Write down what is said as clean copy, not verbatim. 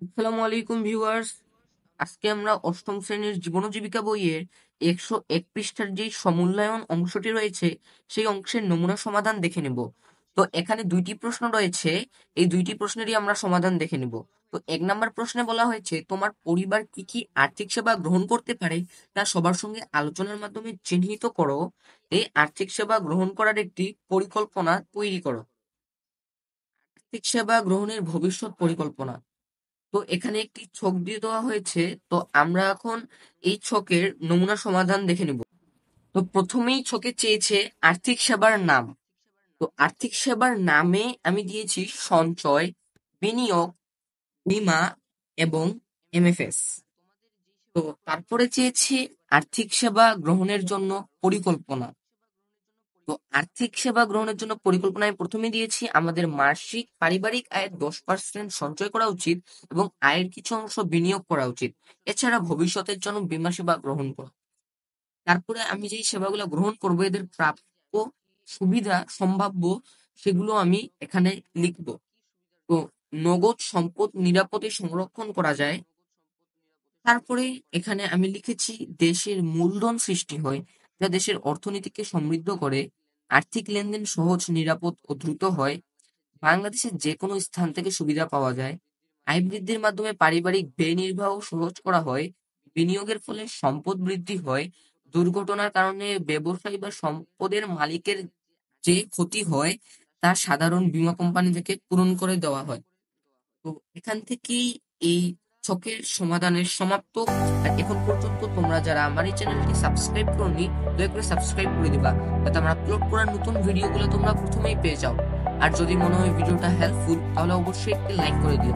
আসসালামু আলাইকুম ভিউয়ার্স। আজকে আমরা অষ্টম শ্রেণীর জীবন ও জীবিকা বইয়ের 101 পৃষ্ঠার যে সমূল্যায়ন অংশটি রয়েছে সেই অংশের নমুনা সমাধান দেখে নেব। তো এখানে দুইটি প্রশ্ন রয়েছে, এই দুইটি প্রশ্নেরই আমরা সমাধান দেখে নেব। তো 1 নম্বর প্রশ্নে বলা হয়েছে তোমার পরিবার কি কি আর্থিক সেবা গ্রহণ করতে পারে তা সবার সঙ্গে আলোচনার মাধ্যমে চিহ্নিত করো। এই আর্থিক সেবা গ্রহণ করার একটি পরিকল্পনা তৈরি করো। আর্থিক সেবা গ্রহণের ভবিষ্যৎ পরিকল্পনা। তো এখানে একটি ছক দিয়ে দেওয়া হয়েছে। তো আমরা এখন এই ছকের নমুনা সমাধান দেখে নিব। তো প্রথমেই ছকে চেয়েছে আর্থিক সেবার নাম। তো আর্থিক সেবার নামে আমি দিয়েছি সঞ্চয়, বিনিয়োগ, বীমা এবং এমএফএস। তো তারপরে চেয়েছি আর্থিক সেবা গ্রহণের জন্য পরিকল্পনা। তো আর্থিক সেবা গ্রহণের জন্য পরিকল্পনায় প্রথমে দিয়েছি আমাদের মাসিক পারিবারিক আয়ের 10% সঞ্চয় করা উচিত এবং আয়ের কিছু অংশ বিনিয়োগ করা উচিত। এছাড়া ভবিষ্যতের জন্য বীমা সেবা গ্রহণ করা। তারপরে আমি যেই সেবাগুলো গ্রহণ করব এদের প্রাপ্য সুবিধা সম্ভাব্য সেগুলো আমি এখানে লিখব। তো নগদ সম্পদ নিরাপদে সংরক্ষণ করা যায়। তারপরে এখানে আমি লিখেছি দেশের মূলধন সৃষ্টি হয় যা দেশের অর্থনীতিকে সমৃদ্ধ করে। আর্থিক লেনদেন সহজ, নিরাপদ ও দ্রুত হয়। বাংলাদেশের যেকোনো স্থান থেকে সুবিধা পাওয়া যায়। আয় বৃদ্ধির মাধ্যমে পারিবারিক ব্যয় নির্বাহ সহজ করা হয়। বিনিয়োগের ফলে সম্পদ বৃদ্ধি হয়। দুর্ঘটনার কারণে ব্যবসায়ী বা সম্পদের মালিকের যে ক্ষতি হয় তা সাধারণ বীমা কোম্পানি থেকে পূরণ করে দেওয়া হয়। তো এখান থেকেই এই ছকের সমাধানের সমাপ্ত। আর এখন পর্যন্ত তোমরা যারা আমার এই চ্যানেলটি সাবস্ক্রাইব করনি, দয়া করে সাবস্ক্রাইব করে দিবা, যাতে আমরা আপলোড করা নতুন ভিডিওগুলো তোমরা প্রথমেই পেয়ে যাও। আর যদি মনে হয় ভিডিওটা হেল্পফুল তাহলে অবশ্যই একটি লাইক করে দিও।